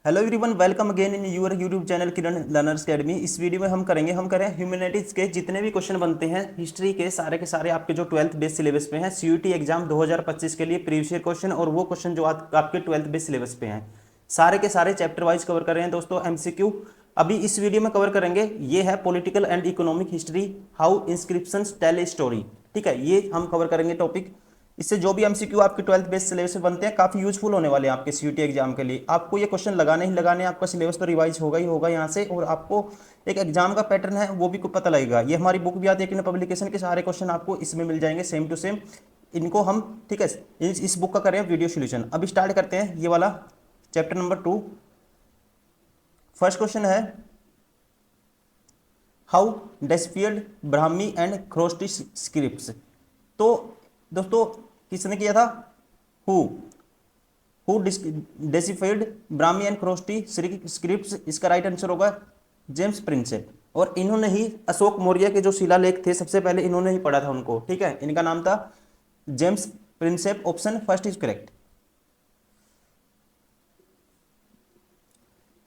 Hello everyone, welcome again in your YouTube channel Kiran Learners Academy. इस video में हम करें ह्यूमैनिटीज के जितने भी क्वेश्चन बनते हैं हिस्ट्री के सारे आपके जो 12th बेस सिलेबस पे हैं, सीयूटी एग्जाम 2025 के लिए प्रीवियस ईयर क्वेश्चन और वो क्वेश्चन जो आपके 12th बेस सिलेबस पे हैं, सारे के सारे चैप्टर वाइज कवर कर रहे हैं दोस्तों। एमसीक्यू अभी इस वीडियो में कवर करेंगे, ये है political and economic history, how inscriptions tell a story. ठीक है, ये हम कवर करेंगे टॉपिक। इससे जो भी एमसीक्यू आपके 12th बेस सिलेबस में बनते हैं काफी यूजफुल होने वाले हैं आपके सीयूटी एग्जाम के लिए। आपको ये क्वेश्चन लगाने ही लगाने, आपका सिलेबस तो रिवाइज होगा ही होगा यहाँ से, और आपको एक एग्जाम का पैटर्न है वो भी को पता लगेगा। ये हमारी बुक भी आती है पब्लिकेशन के, सारे क्वेश्चन आपको इसमें मिल जाएंगे सेम टू सेम। इनको हम ठीक है इस बुक का करें वीडियो सोल्यूशन। अब स्टार्ट करते हैं ये वाला चैप्टर नंबर 2। फर्स्ट क्वेश्चन है how deciphered Brahmi and Kharosthi scripts. तो दोस्तों किसने किया था? Who who deciphered Brahmi and Kharosthi scripts. इसका राइट आंसर होगा जेम्स प्रिंसेप। और इन्होंने ही अशोक मौर्य के जो शिलालेख थे सबसे पहले इन्होंने ही पढ़ा था उनको। ठीक है, इनका नाम था James Prinsep. Option first is correct.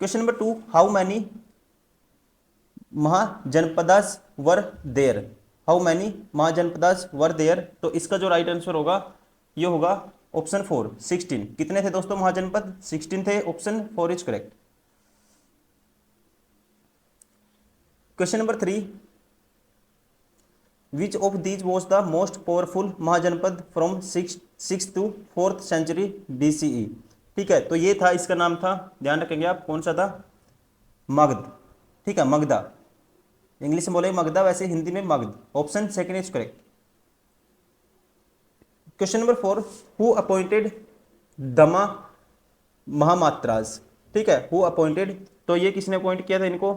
Question number 2, how many Mahajanapadas were there. How many Mahajanapadas were there. तो इसका जो राइट आंसर होगा ये होगा ऑप्शन 4 16। कितने थे दोस्तों महाजनपद? 16 थे। Option 4 is correct. Question number 3, which of these was the most powerful Mahajanapada from 6 to 4th century BCE। ठीक है, तो ये था, इसका नाम था, ध्यान रखेंगे आप, कौन सा था? मगध। ठीक है, मगधा। इंग्लिश में बोले मगधा, वैसे हिंदी में Magadh. Option second is correct. Question number 4, who appointed दमा महामात्रास। ठीक है, हु अपॉइंटेड, तो ये किसने अपॉइंट किया था इनको?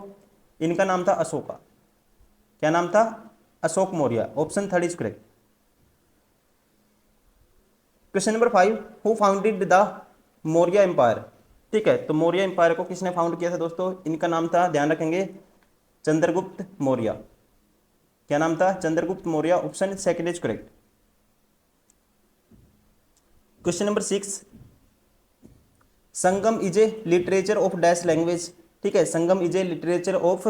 इनका नाम था अशोका। क्या नाम था? Ashok Maurya. Option third is correct. Question number 5, who founded the Maurya empire. ठीक है, तो मौर्य एम्पायर को किसने फाउंड किया था दोस्तों? इनका नाम था, ध्यान रखेंगे, चंद्रगुप्त मौर्य। क्या नाम था? Chandragupta Maurya. Option second is correct. Question number 6, Sangam is a literature of dash language. ठीक है, Sangam is a literature of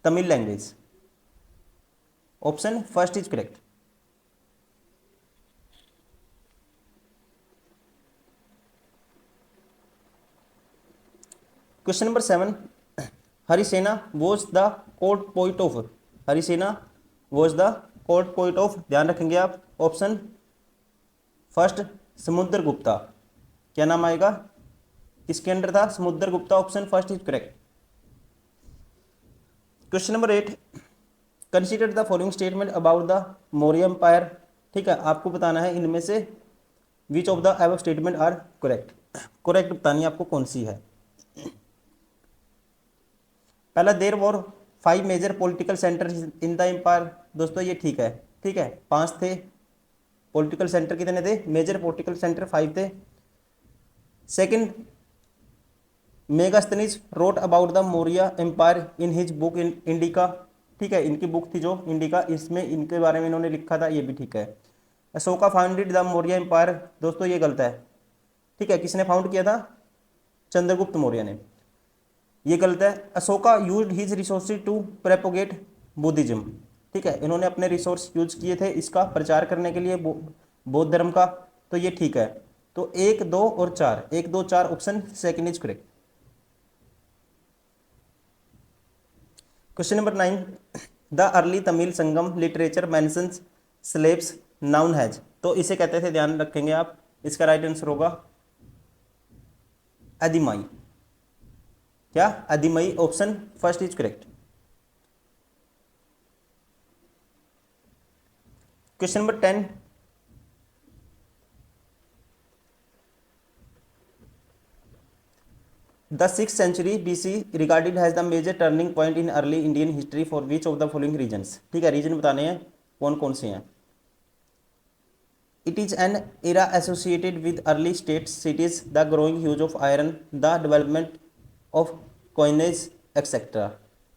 Tamil language. Option first is correct. Question number 7, Harisena was the court poet of. Harisena was the court poet of, ध्यान रखेंगे आप, option first Samudragupta. क्या नाम आएगा? किसके under था? Samudragupta. Option first is correct. Question number 8, consider the following statement about the Maurya empire. ठीक है, आपको बताना है इनमें से which of the above statement are correct. Correct बतानी है आपको कौन सी है। पहला, there were 5 major political centre in the empire. दोस्तों ये ठीक है। ठीक है, 5 थे। पॉलिटिकल सेंटर कितने थे? मेजर पॉलिटिकल सेंटर 5 थे। Second, Megasthenes wrote about the Maurya empire in his book in Indica. ठीक है, इनकी बुक थी जो इंडिका, इसमें इनके बारे में इन्होंने लिखा था, ये भी ठीक है। Ashoka founded the Maurya empire. दोस्तों ये गलत है। ठीक है, किसने फाउंड किया था? चंद्रगुप्त मौर्य ने। ये गलत है। Ashoka used his resources to propagate Buddhism. ठीक है, इन्होंने अपने रिसोर्स यूज किए थे इसका प्रचार करने के लिए, बौद्ध धर्म का। तो ये ठीक है। तो 1 2 और 4, 1 2 4, option second is correct. Question number 9, the early Tamil Sangam literature mentions slaves noun has. तो इसे कहते थे, ध्यान रखेंगे आप, इसका राइट आंसर होगा अधिमाई। क्या? Adimai. Option first is correct. Question number 10, द 6th century BC regarded as the major turning point in early Indian history for which of the following reasons। ठीक है, रीजन बताने हैं कौन कौन से हैं। It is an era associated with early state cities, the growing use of iron, the development of coinage, etc।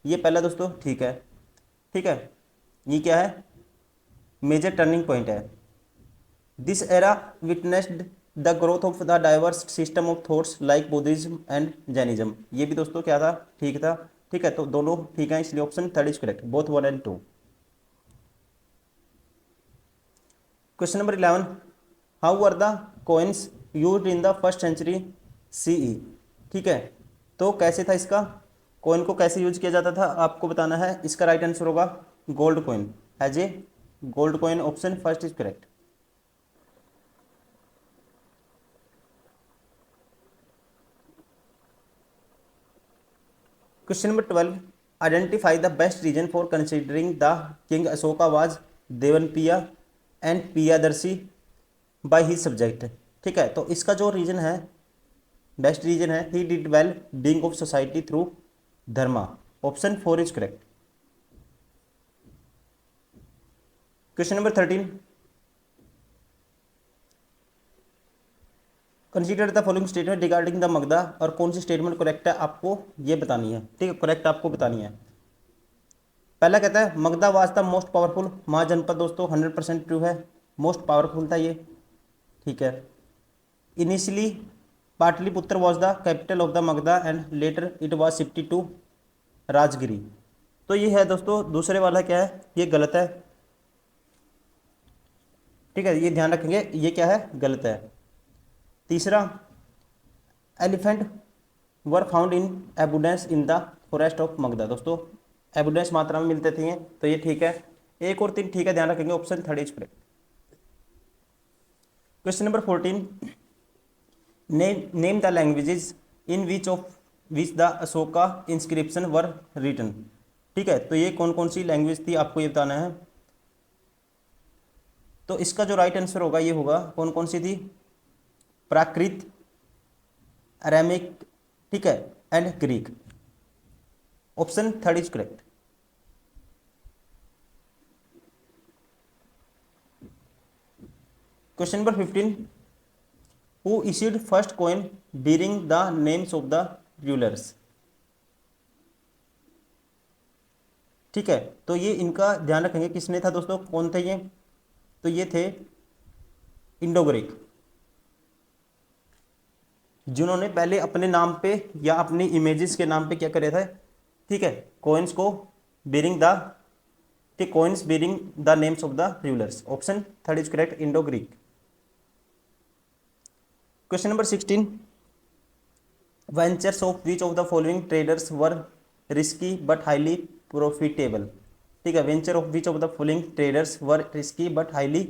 ये पहला दोस्तों ठीक है। ठीक है, ये क्या है? मेजर टर्निंग पॉइंट है। This era witnessed the growth of the diverse system of thoughts like Buddhism and Jainism. ये भी दोस्तों क्या था, ठीक था। ठीक है, तो दोनों ठीक है, इसलिए option third is correct, both 1 and 2। Question number 11, how were the coins used in the first century CE. ठीक है, तो कैसे था इसका, कॉइन को कैसे यूज किया जाता था आपको बताना है। इसका राइट आंसर होगा gold coin, as a gold coin, option first is correct. Question number 12, identify the best reason for considering the king Ashoka was Devanampiya and Piyadarshi by his subject. ठीक है, तो इसका जो रीजन है, बेस्ट रीजन है, he did well being of society through Dharma, option 4 is correct. Question number 13, consider the following statement regarding the Magadha, और कौन सी statement correct है आपको ये बतानी है। ठीक है, करेक्ट आपको बतानी है। पहला कहता है Magadha was the most powerful Mahajanapada, दोस्तों 100% ट्रू है, मोस्ट पावरफुल था ये। ठीक है, initially Pataliputra was the capital of the Magadha and later it was shifted to Rajgiri. तो ये है दोस्तों, दूसरे वाला क्या है, ये गलत है। ठीक है, ये ध्यान रखेंगे, ये क्या है, गलत है। तीसरा, elephant were found in एबुडेंस in the forest of Magadha, दोस्तों एबुडेंस मात्रा में मिलते थे, तो ये ठीक है। एक और तीन ठीक है, ध्यान रखेंगे, option third is correct. Question number 14, name the languages in which the Ashoka inscription were written. ठीक है, तो ये कौन कौन सी लैंग्वेज थी आपको ये बताना है। तो इसका जो राइट आंसर होगा ये होगा, कौन कौन सी थी, प्राकृत, अरेमिक, ठीक है, and Greek, option third is correct. Question number 15, who issued first coin bearing the names of the rulers. ठीक है, तो ये इनका ध्यान रखेंगे, किसने था दोस्तों, कौन थे ये, तो ये थे इंडो ग्रीक, जिन्होंने पहले अपने नाम पे या अपनी इमेजेस के नाम पे क्या करे थे, ठीक है, कॉइन्स को बेरिंग द, ठीक, coins bearing the names of the rulers, option third is correct, Indo Greek. Question number 16, ventures of which of the following traders were risky but highly profitable. ठीक है, venture of which of the following traders were risky but highly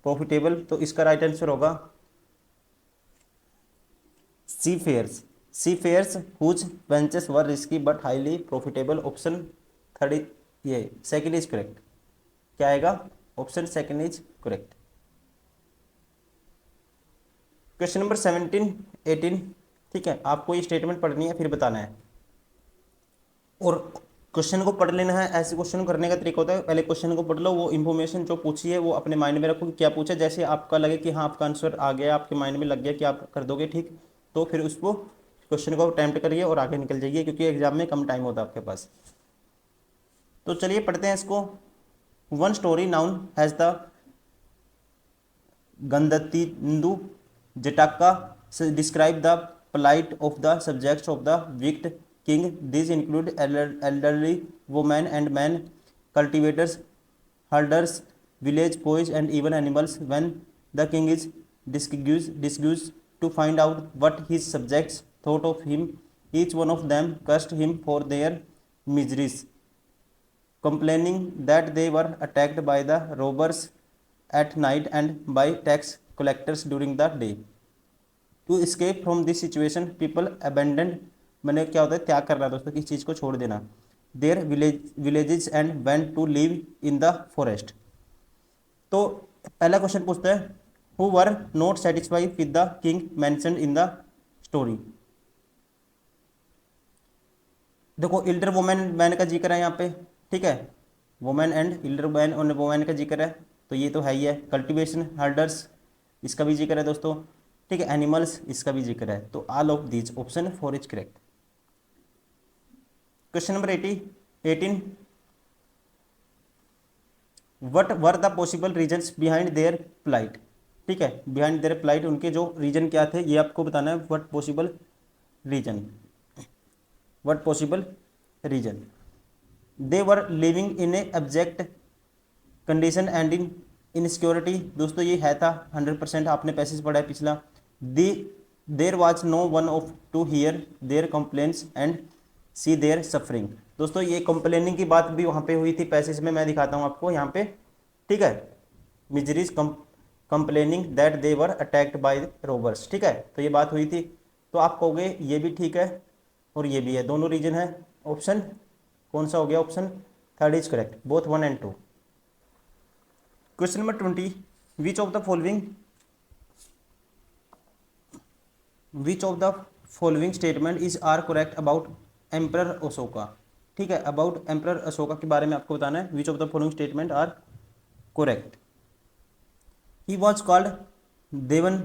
profitable, तो इसका right answer होगा seafarers whose ventures were risky but highly profitable, option third, ये second is correct. क्या आएगा, option second is correct. Question number 17, 18, ठीक है, आपको ये स्टेटमेंट पढ़नी है फिर बताना है, और क्वेश्चन को पढ़ लेना है। ऐसे क्वेश्चन करने का तरीका होता है, पहले क्वेश्चन को पढ़ लो, वो इन्फॉर्मेशन जो पूछी है वो अपने माइंड में रखो कि क्या पूछा, जैसे आपका लगे कि हाँ आपका आंसर आ गया, आपके माइंड में लग गया कि आप कर दोगे, ठीक, तो फिर उसको क्वेश्चन को अटेम्प्ट करिए और आगे निकल जाइए, क्योंकि एग्जाम में कम टाइम होता है आपके पास। तो चलिए पढ़ते हैं इसको। One story known has the Gandatindu Jataka describe the plight of the subjects of the wicked king. These include elderly women and men, cultivators, herders, village boys, and even animals. When the king is disguised to find out what his subjects thought of him, each one of them cursed him for their miseries, complaining that they were attacked by the robbers at night and by tax collectors during the day. To escape from this situation people abandoned, मैंने क्या होता है, त्याग करना दोस्तों, किसी चीज़ को छोड़ देना, their villages and went to live in the forest. तो पहला क्वेश्चन पूछता है, who were not satisfied with the king mentioned in the story. देखो इल्डर वुमेन मैन का जिक्र है यहाँ पे, ठीक है, वुमेन एंड इल्डर मैन और वुमेन का जिक्र है, तो ये तो है ही है। कल्टिवेशन, हर्डर्स, इसका भी जिक्र है दोस्तों, ठीक है, एनिमल्स, इसका भी जिक्र है, तो all of these, option 4 is correct. Question number 18, what were the possible reasons behind their plight. ठीक है, बिहाइंड देयर फ्लाइट उनके जो रीजन क्या थे ये आपको बताना है, what possible reason, what possible reason. They were living in a abject condition and in insecurity, दोस्तों ये है था 100%, आपने पैसेज पढ़ा है पिछला। The there was no one of to hear their complaints and see their suffering, दोस्तों ये कंप्लेनिंग की बात भी वहाँ पे हुई थी पैसेज में, मैं दिखाता हूँ आपको यहाँ पे, ठीक है। Miseries complaining that they were attacked by robbers, ठीक है, तो ये बात हुई थी। तो आप कहोगे ये भी ठीक है और ये भी है, दोनों रीजन है। ऑप्शन कौन सा हो गया, option third is correct, both 1 and 2। Question number 20, which of the following statement is are correct about emperor Ashoka, ठीक है, अबाउट एम्परर अशोका के बारे में आपको बताना है, which of the following statement are correct. He was called Devanam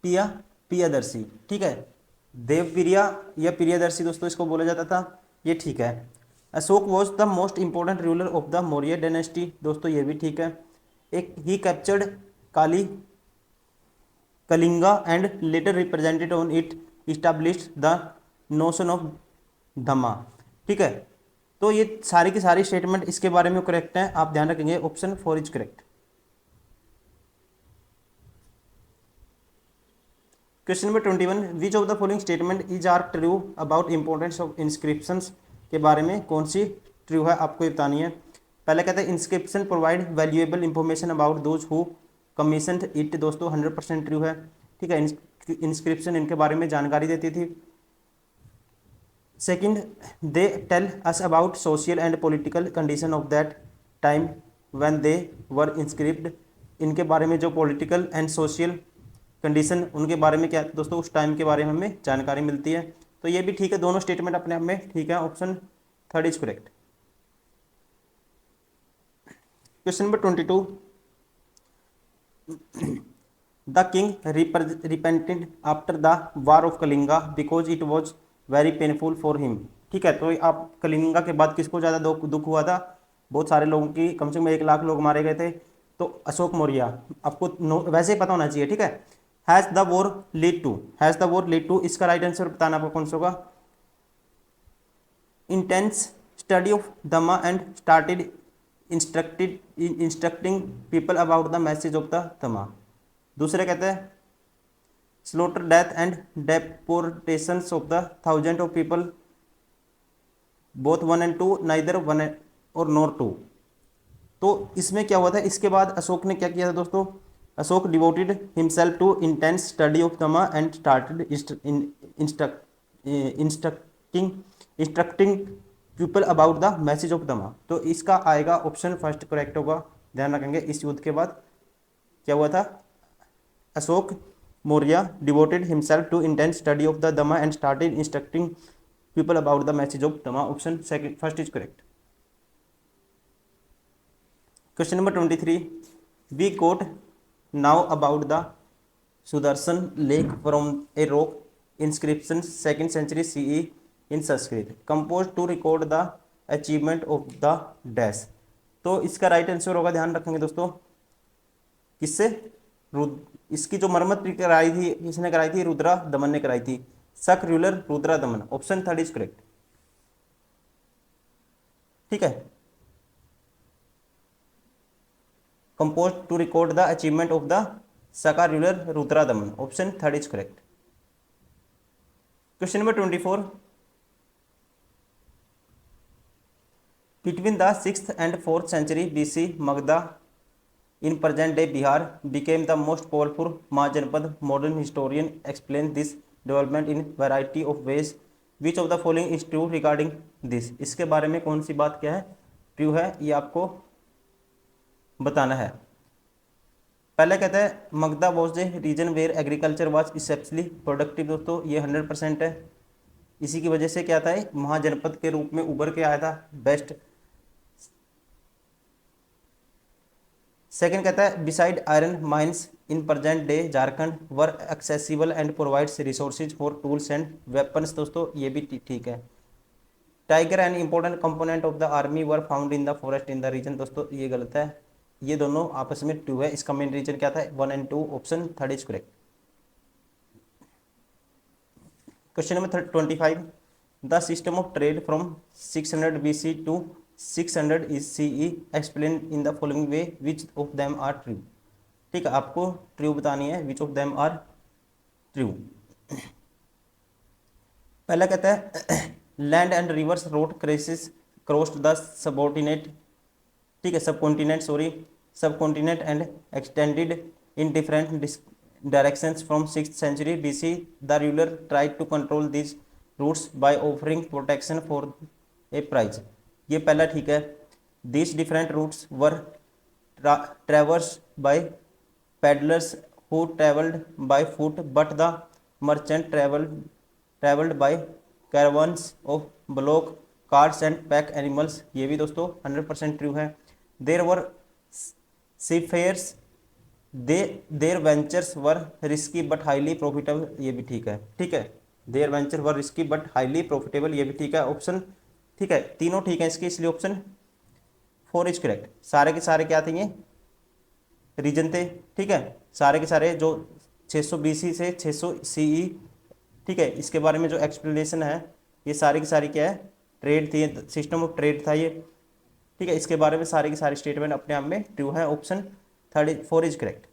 Priyadarshi, ठीक है, देवप्रिया या प्रियदर्शी दोस्तों इसको बोला जाता था, ये ठीक है। Ashoka was the most important ruler of the Maurya dynasty, दोस्तों ये भी ठीक है। एक he captured Kalinga and later represented on it established the notion of dhamma, ठीक है, तो ये सारी की सारी स्टेटमेंट इसके बारे में करेक्ट है, आप ध्यान रखेंगे option 4 is correct. Question number 21, which of the following statement is are true about importance of inscriptions के बारे में कौन सी ट्रू है, आपको बतानी है। पहले कहते हैं inscription provide valuable information about those who commissioned it, दोस्तों 100% ट्रू है, ठीक है, इंस्क्रिप्शन इनके बारे में जानकारी देती थी। Second, they tell us about social and political condition of that time when they were inscript, इनके बारे में जो पॉलिटिकल एंड सोशल कंडीशन उनके बारे में क्या दोस्तों उस टाइम के बारे में हमें जानकारी मिलती है, तो ये भी ठीक है, दोनों स्टेटमेंट अपने आप में ठीक है, option third is correct. Question number 22, the king repented after the war of Kalinga because it was very painful for him, ठीक है, तो आप कलिंगा के बाद किसको ज़्यादा दुख हुआ था, बहुत सारे लोगों की, कम से कम 1 लाख लोग मारे गए थे, तो अशोक मौर्य, आपको वैसे ही पता होना चाहिए, ठीक है। Has the war lead to, इसका राइट आंसर बताना आपको कौन सा होगा, intense study of dhamma and started instructing people about the message of the dhamma. दूसरे कहते हैं slaughter death and deportations of the thousand of people, both 1 and 2, neither 1 और नॉर 2। तो इसमें क्या हुआ था, इसके बाद अशोक ने क्या किया था दोस्तों, Ashoka devoted himself to intense study of dhamma and started instructing people about the message of the, dhamma इसका आएगा ऑप्शन फर्स्ट करेक्ट होगा, ध्यान रखेंगे। इस युद्ध के बाद क्या हुआ था, Ashok Maurya devoted himself to intense study of the dhamma and started instructing people about the message of dhamma, option second first is correct. Question number 23, we quote now about the Sudarshan lake from a rock inscription 2nd century CE in Sanskrit compose to record the achievement of the dash, तो इसका right answer होगा, ध्यान रखेंगे दोस्तों, किससे, इसकी जो मरम्मत कराई थी, किसने कराई थी, रुद्रा दमन ने कराई थी, शक ruler Rudradaman, option third is correct, ठीक है। Compose to record the achievement of the Saka ruler Rudradaman, option third is correct. Question number 24, between the 6th and 4th century BC Magadha in present day Bihar became the most powerful Mahajanpad. Modern historian explain this development in variety of ways. Which of the following is true regarding this? इसके बारे में कौन सी बात क्या है, true है, ये आपको बताना है। पहले कहता है Magadha was the region where agriculture was exceptionally productive, दोस्तों ये 100% है, इसी की वजह से क्या था, महाजनपद के रूप में उभर के आया था, बेस्ट। सेकेंड कहता है beside iron mines in present day Jharkhand were accessible and provides resources for tools and weapons, दोस्तों ये भी ठीक है। Tiger and important component of the army were found in the forest in the region, दोस्तों ये गलत है। ये दोनों आपस में ट्रू है। इसका मेन रीजन क्या था, 1 and 2, option third is correct. Question number 25, the system of trade from 600 BC to 600 CE explain in the following way, which of them are true. ठीक है, आपको ट्रू बतानी है, which of them are true. पहला कहता है land and rivers road crisscrossed the subordinate, ठीक है, subcontinent, sorry, subcontinent and extended in different directions from 6th century BC। The ruler tried to control this routes by offering protection for a price. ये पहला ठीक है। This different routes were traverse by peddlers who travelled by foot, but the merchant travelled by caravans of bullock carts and pack animals. ये भी दोस्तों 100% true है। There were seafarers, their ventures were risky but highly profitable. ये भी ठीक है, ठीक है। Their venture were risky but highly profitable, ये भी ठीक है, ऑप्शन ठीक है, तीनों ठीक है इसके, इसलिए ऑप्शन 4 इज करेक्ट। सारे के सारे क्या थे, ये रीजन थे, ठीक है, सारे के सारे जो 600 BC से 600 CE, ठीक है, इसके बारे में जो एक्सप्लेनेशन है, ये सारी की सारी क्या है, ट्रेड थी, सिस्टम ऑफ ट्रेड था ये, ठीक है। इसके बारे में सारे की सारी स्टेटमेंट अपने आप में ट्रू है, option 4 is correct.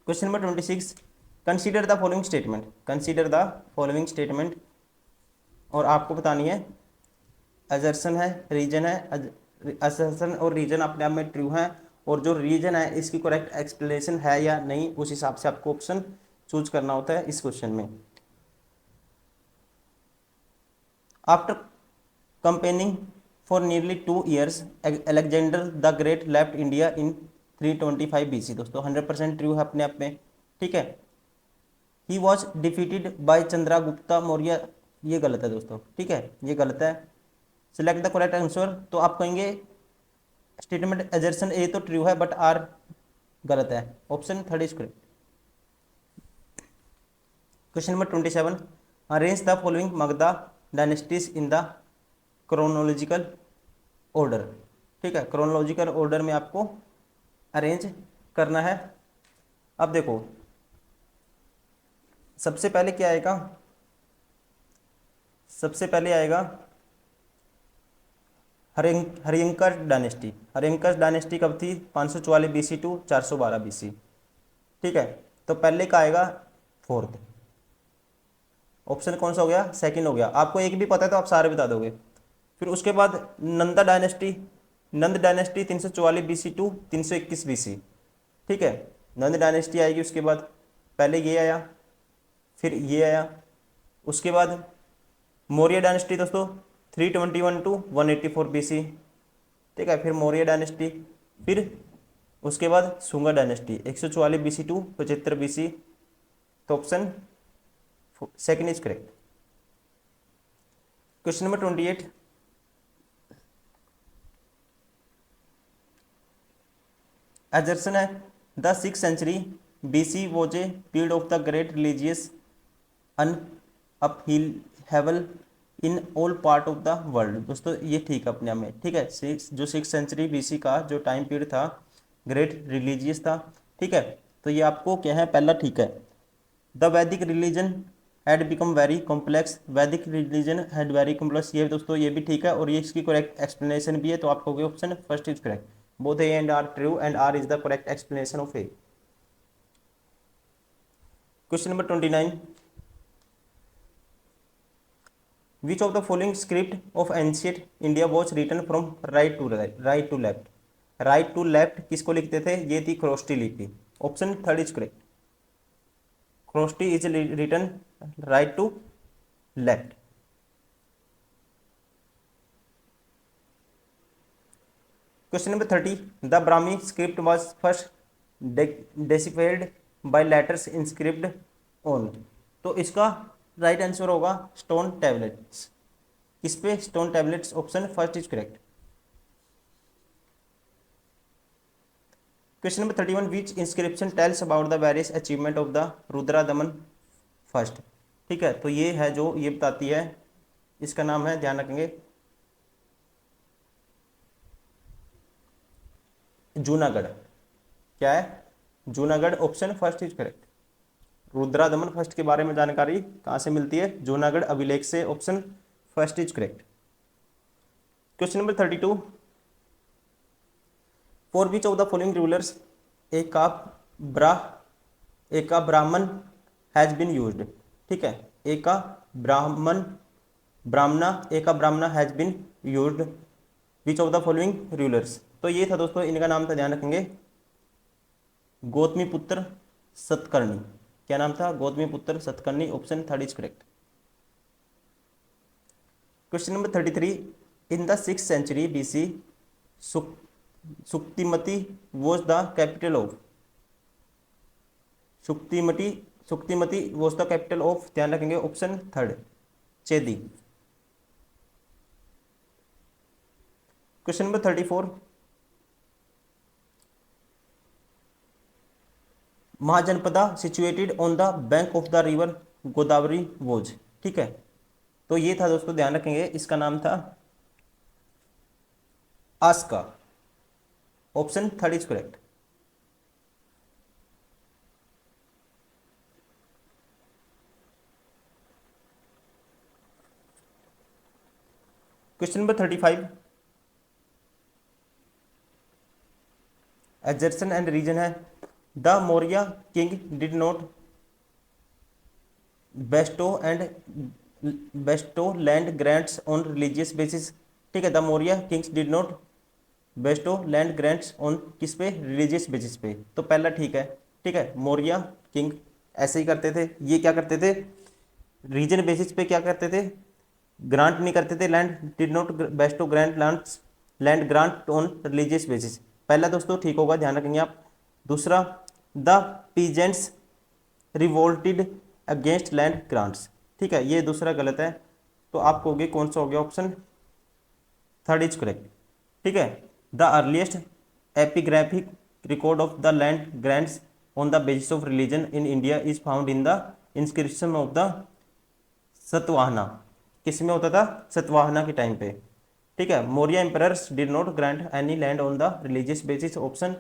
Question number 26, consider the following statement, consider the following statement, और आपको बतानी है असर्शन है, रीजन है, असर्शन और रीजन अपने आप में ट्रू है, और जो रीजन है इसकी करेक्ट एक्सप्लेनेशन है या नहीं, उस हिसाब से आपको ऑप्शन चूज करना होता है इस क्वेश्चन में। After campaigning for nearly 2 years, Alexander the great left India in 325 BC। दोस्तों 100% ट्रू है अपने आप में, ठीक है। He was defeated by Chandragupta Maurya, ये गलत है दोस्तों, ठीक है, ये गलत है। सिलेक्ट द करेक्ट आंसर, तो आप कहेंगे स्टेटमेंट एजर्सन ए तो ट्रू है बट आर गलत है, option third is correct. Question number 27, arrange the following Magadha dynasties in the chronological order. ठीक है, क्रोनोलॉजिकल ऑर्डर में आपको अरेंज करना है। अब देखो सबसे पहले क्या आएगा, सबसे पहले आएगा हरियंकर डायनेस्टी। हरियंकर डायनेस्टी कब थी, 544 BC टू 412 BC, ठीक है। तो पहले का आएगा फोर्थ, ऑप्शन कौन सा हो गया, सेकंड हो गया। आपको एक भी पता है तो आप सारे बता दोगे। फिर उसके बाद Nanda dynasty, Nanda dynasty 344 BC to 321 BC, ठीक है, नंद डायनेस्टी आएगी। उसके बाद पहले ये आया, फिर ये आया, उसके बाद मौर्य डायनेस्टी दोस्तों 321 टू 184 BC, ठीक है, फिर मौर्य डायनेस्टी, फिर उसके बाद Sunga dynasty 144 BC to 75 BC। तो option second is correct. Question number 28, assertion है the 6th century BC was a period of the great religious upheaval in all part of the world. दोस्तों ये ठीक है अपने आप में, ठीक है, जो 6th century BC का जो टाइम पीरियड था ग्रेट रिलीजियस था, ठीक है। तो ये आपको क्या है, पहला ठीक है। द वैदिक religion had become very complex, वैदिक रिलीजन हैड वेरी कॉम्प्लेक्स, ये दोस्तों ये भी ठीक है, और ये इसकी करेक्ट एक्सप्लेनेशन भी है। तो आपको option first is correct, both A and R true and R is the correct explanation of A. Question number 29, which of the following script of ancient India was written from right to left. Right to left किसको लिखते थे, ये थी ख्रोष्टी लिपि, option third is correct. Kharosthi is written right to left. Question number 30, the Brahmi script was first deciphered by letters inscript on. तो इसका right answer होगा stone tablets. किस पे, stone tablets, option first is correct. Question number 31, which inscription tells about the various achievement of the Rudra Daman first. ठीक है, तो ये है जो ये बताती है, इसका नाम है, ध्यान रखेंगे, जूनागढ़, क्या है? Junagadh, option first is correct. Rudra Daman first के बारे में जानकारी कहाँ से मिलती है? जूनागढ़ अभिलेख से, option first is correct. Question number 32, for which of the following rulers एका ब्रा एका ब्राह्मण हैज बीन यूज्ड, ठीक है, एका ब्राह्मण Brahmana eka Brahmana has been used which of the following rulers. तो ये था दोस्तों, इनका नाम था, ध्यान रखेंगे, गौतमी पुत्र सतकर्णी। क्या नाम था? गौतमी पुत्र Satakarni, option third is correct. Question number 33, in the 6th century BC Suktimati was the capital of, Suktimati was the capital of, ध्यान रखेंगे, option third Chedi. Question number 34, Mahajanapada situated on the bank of the river Godavari was, ठीक है, तो ये था दोस्तों, ध्यान रखेंगे, इसका नाम था आस्का, option third is correct. Question number 35, assertion and reason है, the Maurya king did not bestow land grants on religious basis, ठीक है, the Maurya kings did not bestow land grants on किस पे? रिलीजियस बेसिस पे। तो पहला ठीक है, ठीक है, मौर्य किंग ऐसे ही करते थे, ये क्या करते थे? रीजन बेसिस पे क्या करते थे? ग्रांट नहीं करते थे, land did not Bairstow grant land grant on religious basis. पहला दोस्तों ठीक होगा, ध्यान रखेंगे आप। दूसरा, the peasants revolted against land grants, ठीक है, ये दूसरा गलत है, तो आप कहोगे कौन सा हो गया? ऑप्शन थर्ड इज करेक्ट, ठीक है। The earliest epigraphic record of the land grants on the basis of religion in India is found in the inscription of the Satavahana. किस में होता था? सतवाहना के टाइम पे, ठीक है। Maurya emperors did not grant any land on the religious basis, option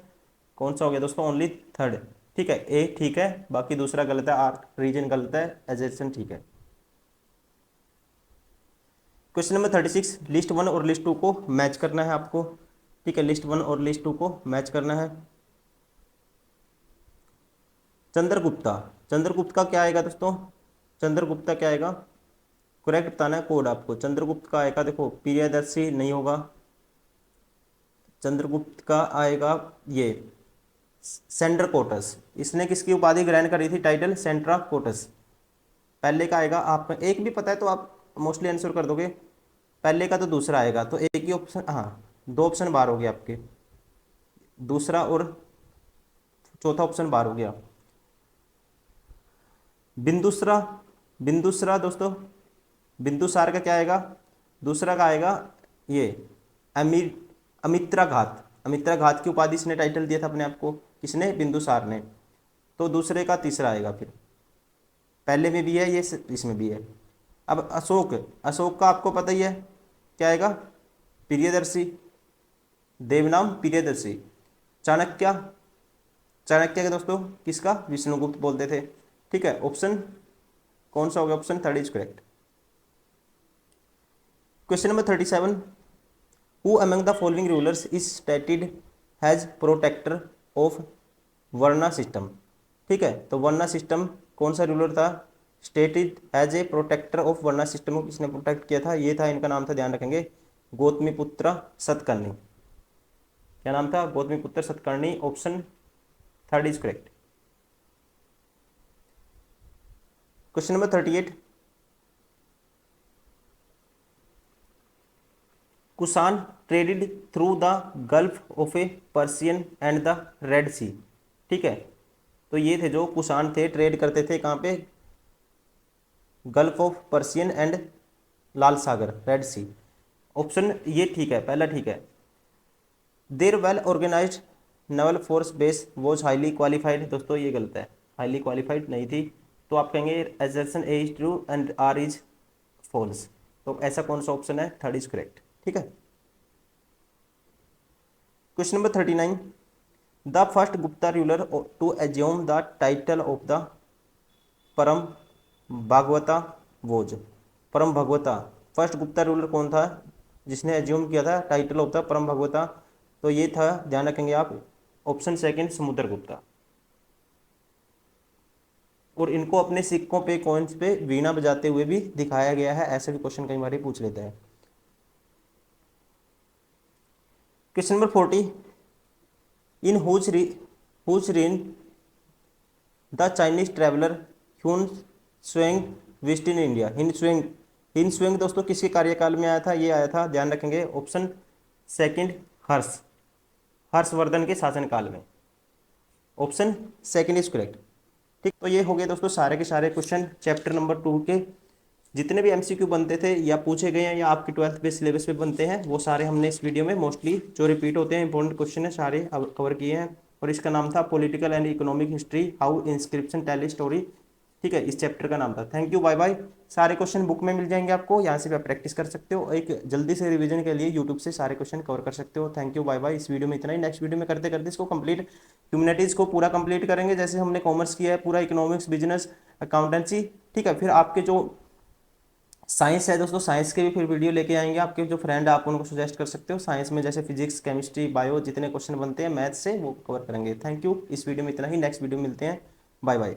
कौन सा हो गया दोस्तों? ओनली थर्ड, ठीक है, ए ठीक है, बाकी दूसरा गलत है, आर रीजन गलत है, एजेशन ठीक है। क्वेश्चन नंबर 36, लिस्ट 1 और लिस्ट 2 को मैच करना है आपको, ठीक है, लिस्ट 1 और लिस्ट 2 को मैच करना है। चंद्रगुप्ता, चंद्रगुप्त का क्या आएगा दोस्तों? चंद्रगुप्ता क्या आएगा? करेक्ट बताना है कोड आपको। चंद्रगुप्त का आएगा, देखो, प्रियदर्शी नहीं होगा, चंद्रगुप्त का आएगा ये सेंट्रा कोटस। इसने किसकी उपाधि ग्रहण करी थी? Title Sandrocottus. पहले का आएगा, आप एक भी पता है तो आप मोस्टली आंसर कर दोगे, पहले का तो दूसरा आएगा, तो एक ही ऑप्शन, हाँ, दो ऑप्शन बाहर हो गया आपके, दूसरा और चौथा ऑप्शन बाहर हो गया। बिंदुसरा, बिंदुसरा दोस्तों, बिंदुसार का क्या आएगा? दूसरा का आएगा ये अमित्रा घात। अमित्रा घात की उपाधि इसने टाइटल दिया था अपने आप को, किसने? बिंदुसार ने। तो दूसरे का तीसरा आएगा, फिर पहले में भी है ये, इसमें भी है। अब अशोक, अशोक का आपको पता ही है क्या आएगा? प्रियदर्शी, देवनाम प्रियदर्शी। चाणक्य, चाणक्य के दोस्तों किसका? विष्णुगुप्त बोलते थे, ठीक है, ऑप्शन कौन सा हो गया? Option third is correct. Question number 37, who among the following rulers is stated has protector of varna system, ठीक है, तो वर्ना सिस्टम कौन सा रूलर था? Stated as a protector of varna system को किसने प्रोटेक्ट किया था? ये था, इनका नाम था, ध्यान रखेंगे, गौतमीपुत्र सतकर्णी। क्या नाम था? Gautamiputra Satakarni, option third is correct. Question number 38, Kushan traded through the gulf of a Persian and the red sea, ठीक है, तो ये थे जो कुषाण थे, ट्रेड करते थे कहाँ पे? गल्फ ऑफ पर्सियन एंड लाल सागर, रेड सी, ऑप्शन ये ठीक है, पहला ठीक है। There well organised naval force base was highly qualified, दोस्तों ये गलत है, हाईली क्वालिफाइड नहीं थी, तो आप कहेंगे assertion A is true and R is false, तो ऐसा कौन सा ऑप्शन है? थर्ड इज करेक्ट, ठीक है। Question number 39, the first Gupta ruler to assume the title of the Parama Bhagavata was. परम भगवता, फर्स्ट गुप्ता रूलर कौन था जिसने एज्यूम किया था टाइटल ऑफ द परम भगवता? तो ये था, ध्यान रखेंगे आप, ऑप्शन सेकंड समुद्रगुप्ता। और इनको अपने सिक्कों पे, कॉइन्स पे वीणा बजाते हुए भी दिखाया गया है, ऐसे भी क्वेश्चन कई बार पूछ लेते हैं। Question number 40, in whose reign the Chinese traveller Hiuen Tsang visit in India. Hiuen Tsang दोस्तों किसके कार्यकाल में आया था? ये आया था, ध्यान रखेंगे, ऑप्शन सेकंड हर्षवर्धन के शासनकाल में। Option second is correct. ठीक, तो ये हो गए दोस्तों सारे के सारे क्वेश्चन चैप्टर नंबर 2 के। जितने भी एमसीक्यू बनते थे या पूछे गए हैं या आपके 12th बेस सिलेबस पे बनते हैं, वो सारे हमने इस वीडियो में मोस्टली जो रिपीट होते हैं इंपॉर्टेंट क्वेश्चन है सारे कवर किए हैं। और इसका नाम था political and economic history, how inscription tell story. ठीक है, इस चैप्टर का नाम था। Thank you, bye bye. सारे क्वेश्चन बुक में मिल जाएंगे आपको, यहाँ से भी आप प्रैक्टिस कर सकते हो। एक जल्दी से रिवीजन के लिए यूट्यूब से सारे क्वेश्चन कवर कर सकते हो। Thank you, bye bye. इस वीडियो में इतना ही, नेक्स्ट वीडियो में करते करते इसको कंप्लीट, ह्यूमैनिटीज को पूरा कंप्लीट करेंगे, जैसे हमने कॉमर्स किया है पूरा, इकोनॉमिक्स, बिजनेस, अकाउंटेंसी। ठीक है, फिर आपके जो साइंस है दोस्तों, साइंस के भी फिर वीडियो लेके आएंगे। आपके जो फ्रेंड आप उनको सजेस्ट कर सकते हो साइंस में, जैसे फिजिक्स, केमिस्ट्री, बायो, जितने क्वेश्चन बनते हैं मैथ से वो कवर करेंगे। थैंक यू, इस वीडियो में इतना ही, नेक्स्ट वीडियो में मिलते हैं। Bye bye.